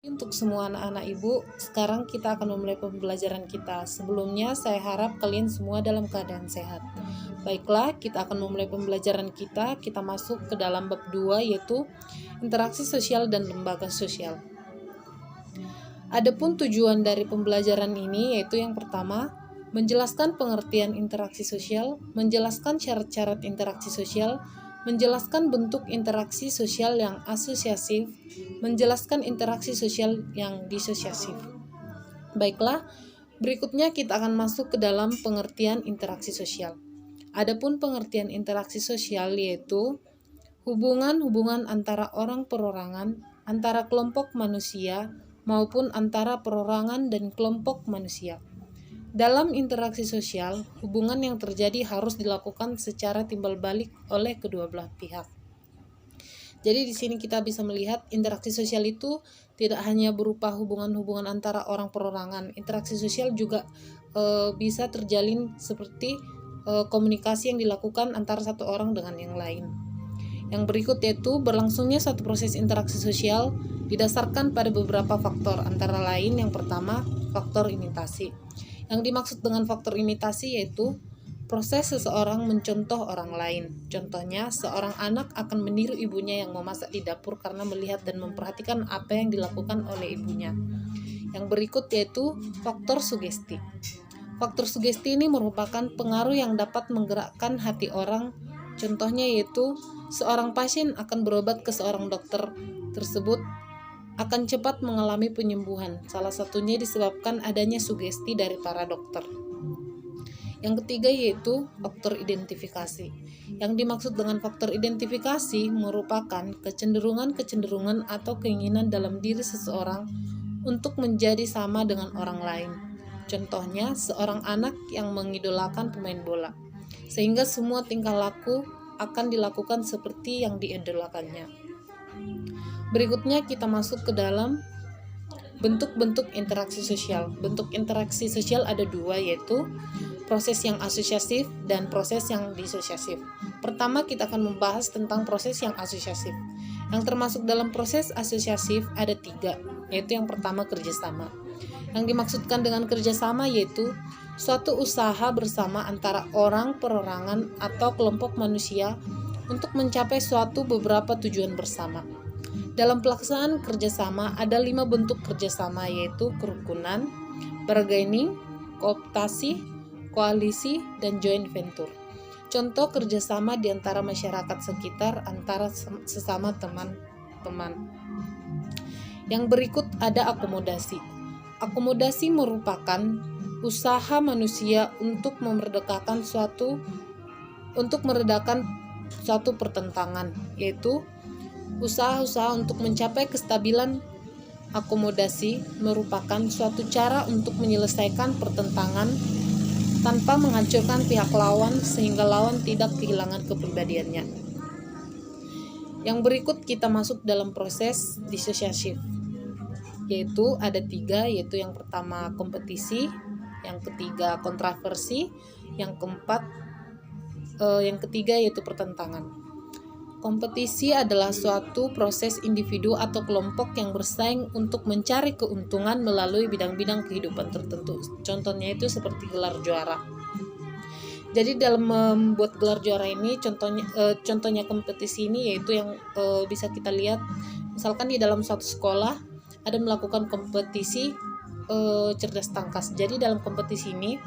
Untuk semua anak-anak ibu, sekarang kita akan memulai pembelajaran kita. Sebelumnya, saya harap kalian semua dalam keadaan sehat. Baiklah, kita akan memulai pembelajaran kita. Kita masuk ke dalam bab 2, yaitu interaksi sosial dan lembaga sosial. Adapun tujuan dari pembelajaran ini yaitu yang pertama, menjelaskan pengertian interaksi sosial, menjelaskan syarat-syarat interaksi sosial, menjelaskan bentuk interaksi sosial yang asosiatif, menjelaskan interaksi sosial yang disosiatif. Baiklah, berikutnya kita akan masuk ke dalam pengertian interaksi sosial. Adapun pengertian interaksi sosial yaitu hubungan-hubungan antara orang perorangan, antara kelompok manusia, maupun antara perorangan dan kelompok manusia. Dalam interaksi sosial, hubungan yang terjadi harus dilakukan secara timbal balik oleh kedua belah pihak. Jadi di sini kita bisa melihat interaksi sosial itu tidak hanya berupa hubungan-hubungan antara orang perorangan. Interaksi sosial juga bisa terjalin seperti komunikasi yang dilakukan antara satu orang dengan yang lain. Yang berikut yaitu berlangsungnya suatu proses interaksi sosial didasarkan pada beberapa faktor, antara lain yang pertama faktor imitasi. Yang dimaksud dengan faktor imitasi yaitu proses seseorang mencontoh orang lain. Contohnya, seorang anak akan meniru ibunya yang memasak di dapur karena melihat dan memperhatikan apa yang dilakukan oleh ibunya. Yang berikut yaitu faktor sugesti. Faktor sugesti ini merupakan pengaruh yang dapat menggerakkan hati orang. Contohnya yaitu seorang pasien akan berobat ke seorang dokter tersebut akan cepat mengalami penyembuhan. Salah satunya disebabkan adanya sugesti dari para dokter. Yang ketiga yaitu faktor identifikasi. Yang dimaksud dengan faktor identifikasi merupakan kecenderungan-kecenderungan atau keinginan dalam diri seseorang untuk menjadi sama dengan orang lain. Contohnya, seorang anak yang mengidolakan pemain bola, sehingga semua tingkah laku akan dilakukan seperti yang diidolakannya. Berikutnya kita masuk ke dalam bentuk-bentuk interaksi sosial. Bentuk interaksi sosial ada dua, yaitu proses yang asosiatif dan proses yang disosiatif. Pertama kita akan membahas tentang proses yang asosiatif. Yang termasuk dalam proses asosiatif ada tiga, yaitu yang pertama kerjasama. Yang dimaksudkan dengan kerjasama yaitu suatu usaha bersama antara orang perorangan atau kelompok manusia untuk mencapai suatu beberapa tujuan bersama. Dalam pelaksanaan kerjasama ada 5 bentuk kerjasama, yaitu kerukunan, bargaining, kooptasi, koalisi, dan joint venture. Contoh kerjasama di antara masyarakat sekitar antara sesama teman-teman. Yang berikut ada akomodasi. Akomodasi merupakan usaha manusia untuk meredakan suatu pertentangan, yaitu usaha-usaha untuk mencapai kestabilan. Akomodasi merupakan suatu cara untuk menyelesaikan pertentangan tanpa menghancurkan pihak lawan sehingga lawan tidak kehilangan kepribadiannya. Yang berikut kita masuk dalam proses disosiatif, yaitu ada 3, yaitu yang pertama kompetisi, yang ketiga kontroversi, yang ketiga yaitu pertentangan. Kompetisi adalah suatu proses individu atau kelompok yang bersaing untuk mencari keuntungan melalui bidang-bidang kehidupan tertentu. Contohnya itu seperti gelar juara. Jadi dalam membuat gelar juara ini contohnya kompetisi ini yaitu yang bisa kita lihat, misalkan di dalam suatu sekolah ada melakukan kompetisi cerdas tangkas. Jadi dalam kompetisi ini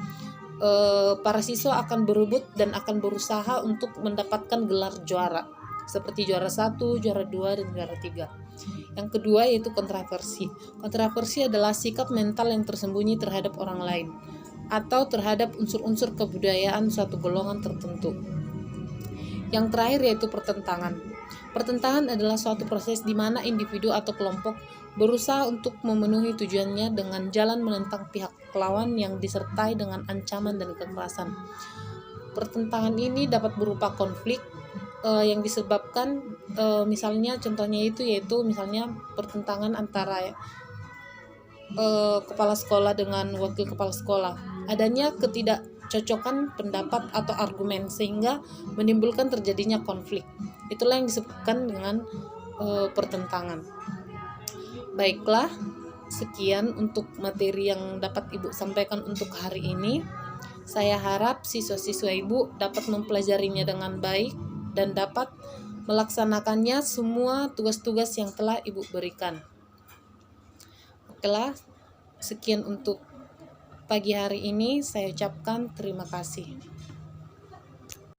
para siswa akan berebut dan akan berusaha untuk mendapatkan gelar juara, seperti juara 1, juara 2, dan juara 3. Yang kedua yaitu kontroversi. Kontroversi adalah sikap mental yang tersembunyi terhadap orang lain atau terhadap unsur-unsur kebudayaan suatu golongan tertentu. Yang terakhir yaitu pertentangan. Pertentangan adalah suatu proses di mana individu atau kelompok berusaha untuk memenuhi tujuannya dengan jalan menentang pihak lawan yang disertai dengan ancaman dan kekerasan. Pertentangan ini dapat berupa konflik yang disebabkan misalnya contohnya yaitu misalnya pertentangan antara kepala sekolah dengan wakil kepala sekolah. Adanya ketidakcocokan pendapat atau argumen sehingga menimbulkan terjadinya konflik. Itulah yang disebutkan dengan pertentangan. Baiklah, sekian untuk materi yang dapat Ibu sampaikan untuk hari ini. Saya harap siswa-siswa Ibu dapat mempelajarinya dengan baik dan dapat melaksanakannya semua tugas-tugas yang telah Ibu berikan. Okelah, sekian untuk pagi hari ini. Saya ucapkan terima kasih.